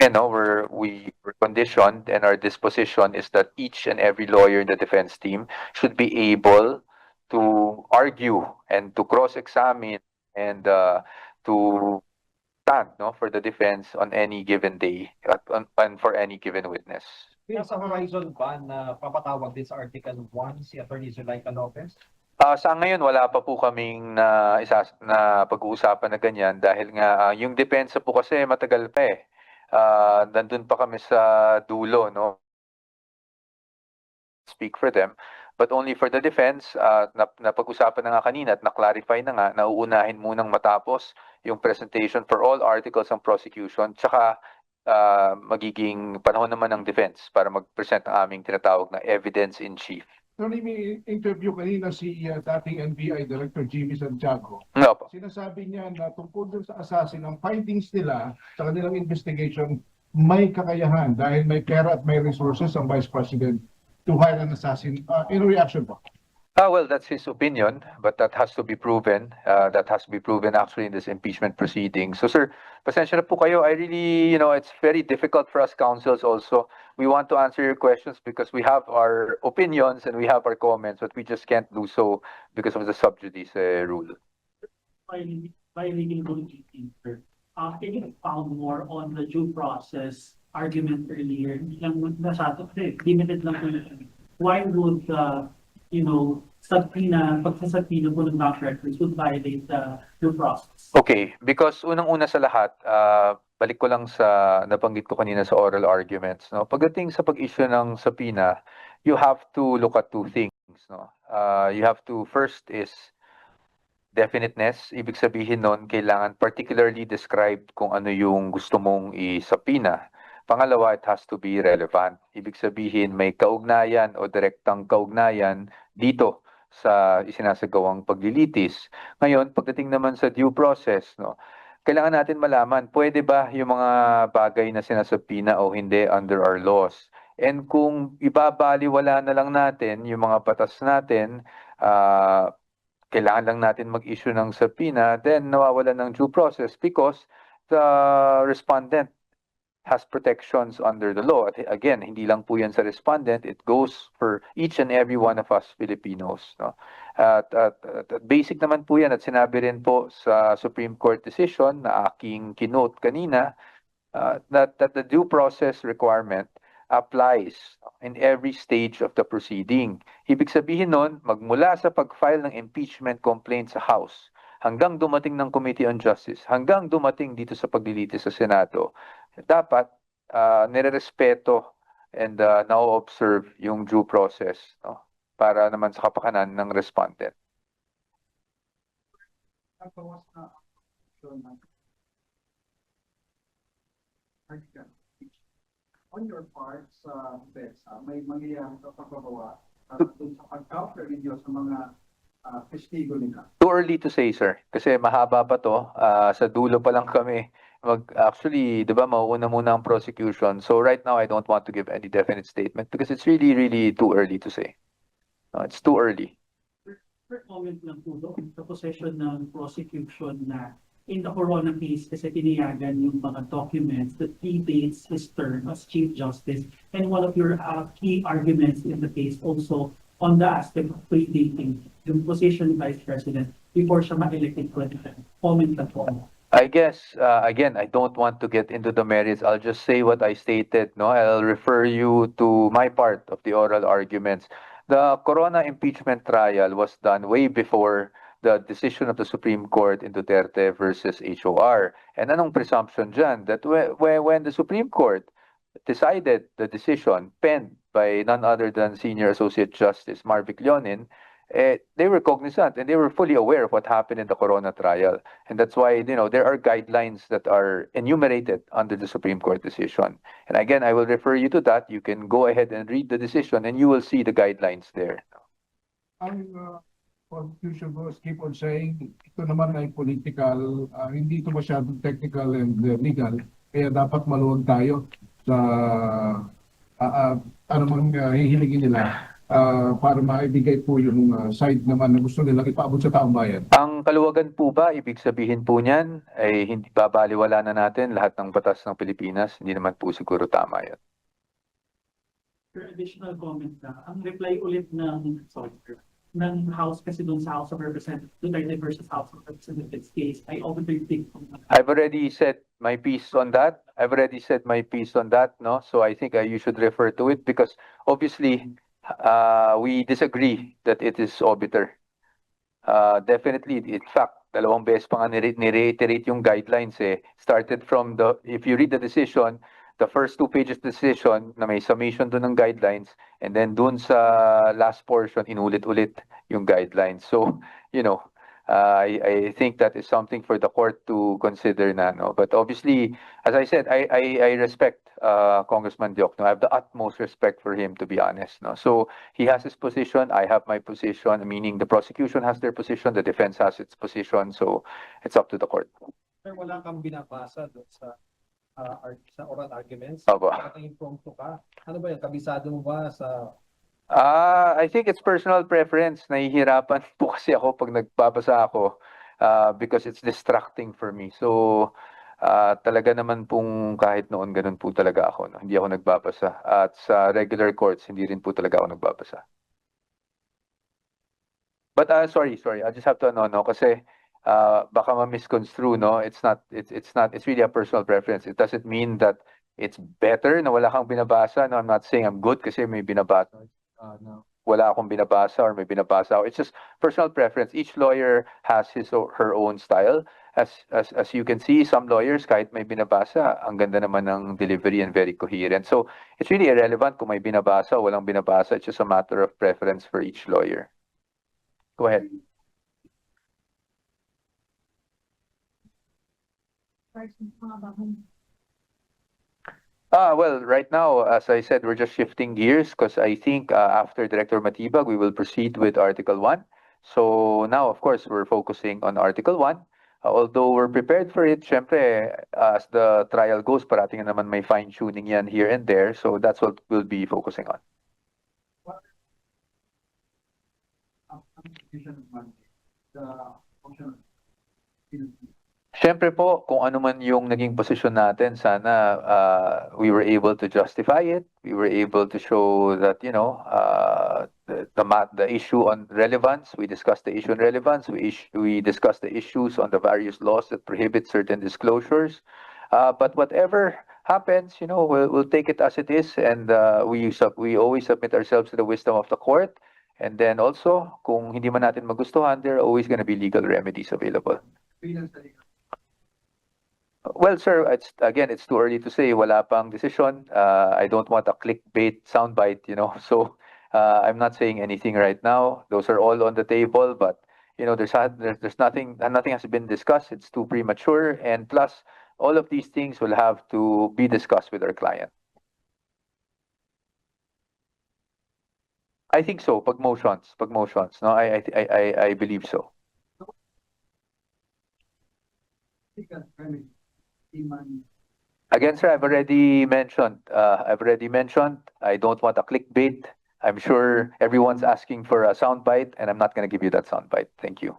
again, no, we were conditioned, and our disposition is that each and every lawyer in the defense team should be able to argue and to cross-examine and to stand, no, for the defense on any given day and for any given witness. Sa horizon ba na papatawag din sa Article 1 si Attorney Zulaika Lopez? Sa ngayon, wala pa po kaming na pag-uusapan na ganyan dahil nga yung depensa po kasi matagal pa eh. Nandun pa kami sa dulo, no? Speak for them. But only for the defense, napag-usapan na nga kanina at na-clarify na nga, nauunahin munang matapos yung presentation for all articles ng prosecution, tsaka magiging panahon naman ng defense para mag-present ang aming tinatawag na evidence in chief. Tony, may interview kanina si dating NBI Director Jimmy Santiago. No po. Sinasabi niya na tungkol dun sa assassin, ang findings nila sa kanilang investigation, may kakayahan dahil may pera at may resources ang Vice President to hire an assassin. In reaction po? Well, that's his opinion, but that has to be proven. That has to be proven actually in this impeachment proceeding. So, sir, pasensya na po kayo. I really, it's very difficult for us counsels also. We want to answer your questions because we have our opinions and we have our comments, but we just can't do so because of the sub judice rule. By legal rule 18, sir, can you expound more on the due process argument earlier? Limited lang po yun. Why would pagsasabina po ng bank records would violate the due process? Okay, because unang-una sa lahat, balik ko lang sa nabanggit ko kanina sa oral arguments, no. Pagdating sa pag-issue ng subpoena, you have to look at two things, no. You have to first is definiteness, ibig sabihin nun kailangan particularly described kung ano yung gusto mong i-subpoena. Pangalawa, it has to be relevant. Ibig sabihin may kaugnayan o direktang kaugnayan dito sa isinasagawang paglilitis. Ngayon, pagdating naman sa due process, no, kailangan natin malaman, pwede ba yung mga bagay na sinasubpoena o hindi under our laws? And kung ibabaliwala na lang natin yung mga batas natin, kailangan lang natin mag-issue ng subpoena, then nawawalan ng due process because the respondent has protections under the law. At again, hindi lang po yan sa respondent, it goes for each and every one of us Filipinos. No? At basic naman po yan at sinabi rin po sa Supreme Court decision na aking kinote kanina that the due process requirement applies in every stage of the proceeding. Ibig sabihin nun, magmula sa pag-file ng impeachment complaint sa House, hanggang dumating ng Committee on Justice, hanggang dumating dito sa paglilitis sa Senado, dapat nire-respeto and na-observe yung due process, no? Para naman sa kapakanan ng respondent. On your part sa PESA, may mangyayari sa pagbabawa dun sa pag-counter ninyo sa mga testigo nila? Too early to say, sir. Kasi mahaba pa to. Sa dulo pa lang kami. Actually, di ba, mauuna muna ang prosecution. So right now, I don't want to give any definite statement because it's really, really too early to say. No, it's too early. For comment lang po doon sa possession ng prosecution na in the Corona case kasi tiniyagan yung mga documents that predates his term as Chief Justice, and one of your key arguments in the case also on the aspect of predating yung position ni Vice President before siya ma-elected president. Comment lang po. I guess, again, I don't want to get into the merits. I'll just say what I stated. No, I'll refer you to my part of the oral arguments. The Corona impeachment trial was done way before the decision of the Supreme Court in Duterte versus HOR. And anong presumption dyan? That when the Supreme Court decided the decision penned by none other than Senior Associate Justice Marvic Leonin, they were cognizant and they were fully aware of what happened in the Corona trial. And that's why, there are guidelines that are enumerated under the Supreme Court decision. And again, I will refer you to that. You can go ahead and read the decision and you will see the guidelines there. Ang constitution was keep on saying, ito naman ay political, hindi ito masyadong technical and legal, kaya dapat maluwag tayo sa anumang hihilingin nila. para maibigay po yung side naman na gusto nilang ipaabot sa taong bayan. Ang kaluwagan po ba, ibig sabihin po niyan, ay hindi babaliwala na natin lahat ng batas ng Pilipinas? Hindi naman po siguro tama yun. For additional comment na, ang reply ulit ng, ng House kasi doon sa House of Representatives, Duterte versus House of Representatives case, I already think I've already said my piece on that. No? So I think you should refer to it because obviously we disagree that it is obiter. Definitely, in fact, dalawang beses pa nga ni-reiterate yung guidelines eh. Started from if you read the decision, the first 2 pages decision na may summation dun ng guidelines and then dun sa last portion, inulit-ulit yung guidelines. So, you know, I think that is something for the court to consider na, no? But obviously, as I said, I respect Congressman Diokno. I have the utmost respect for him, to be honest, no? So he has his position, I have my position, meaning the prosecution has their position, the defense has its position, so it's up to the court. Sir, wala kang binabasa doon sa oral arguments? Opo. Impromptu ka? Ano ba yan? Kabisado mo ba sa... I think it's personal preference. Nahihirapan po kasi ako pag nagbabasa ako because it's distracting for me. So, talaga naman pong kahit noon ganun po talaga ako. No? Hindi ako nagbabasa. At sa regular courts, hindi rin po talaga ako nagbabasa. But sorry. I just have to no kasi baka ma-misconstrue, no? It's really a personal preference. It doesn't mean that it's better na wala kang binabasa. No, I'm not saying I'm good kasi may binabasa. No, wala akong binabasa or may binabasa ako. It's just personal preference. Each lawyer has his or her own style. As you can see, some lawyers kahit may binabasa, ang ganda naman ng delivery and very coherent. So it's really irrelevant kung may binabasa o walang binabasa. It's just a matter of preference for each lawyer. Go ahead. Well, right now, as I said, we're just shifting gears because I think after Director Matibag, we will proceed with Article 1. So now, of course, we're focusing on Article 1. Although we're prepared for it, syempre, as the trial goes, parating na naman may fine-tuning yan here and there. So that's what we'll be focusing on. Siyempre po, kung ano man yung naging posisyon natin, sana we were able to justify it. We were able to show that, you know, the issue on relevance. We discussed the issue on relevance. We discussed the issues on the various laws that prohibit certain disclosures. But whatever happens, you know, we'll take it as it is, and we always submit ourselves to the wisdom of the court. And then also, kung hindi man natin magustuhan, there are always going to be legal remedies available. Well, sir, it's too early to say. Wala pang decision. I don't want a clickbait soundbite, you know. So I'm not saying anything right now. Those are all on the table, but you know, there's nothing has been discussed. It's too premature, and plus, all of these things will have to be discussed with our client. I think so. Pag motions, no, I believe so. Again, sir, I've already mentioned. I don't want a clickbait. I'm sure everyone's asking for a soundbite, and I'm not going to give you that soundbite. Thank you.